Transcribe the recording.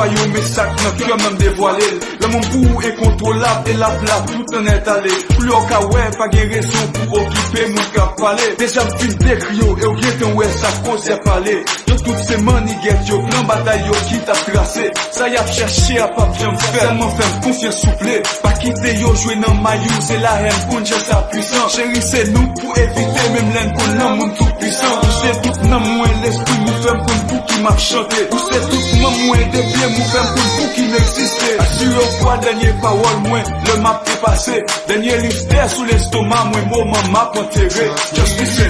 yo mais ça nan cœur même dévoilé. Le monde pour incontrôlable et la plat tout en est allé. Plus au cas ouais pas de raison pour occuper mon cap parler. Déjà fin décrit yo et au bien ouais ça cause parler. Yo toutes ces maniguettes yo plan bataille yo qui t'a tracé. Ça y a cherché à pas bien faire. Tellement faire confiance souple. Pas quitter yo jouer dans maillot c'est la haine pour une sa puissance. Chérie c'est nous pour éviter même l'un qu'on l'a monde tout puissant. C'est tout nan moins l'esprit nous fait pour qui m'a chanté. C'est tout nan moins de bien nous fait pour qui n'existe. Assurez fois dernier parole moins le map est passé. Dernier livre sous l'estomac moins moment m'a enterré. Just listen.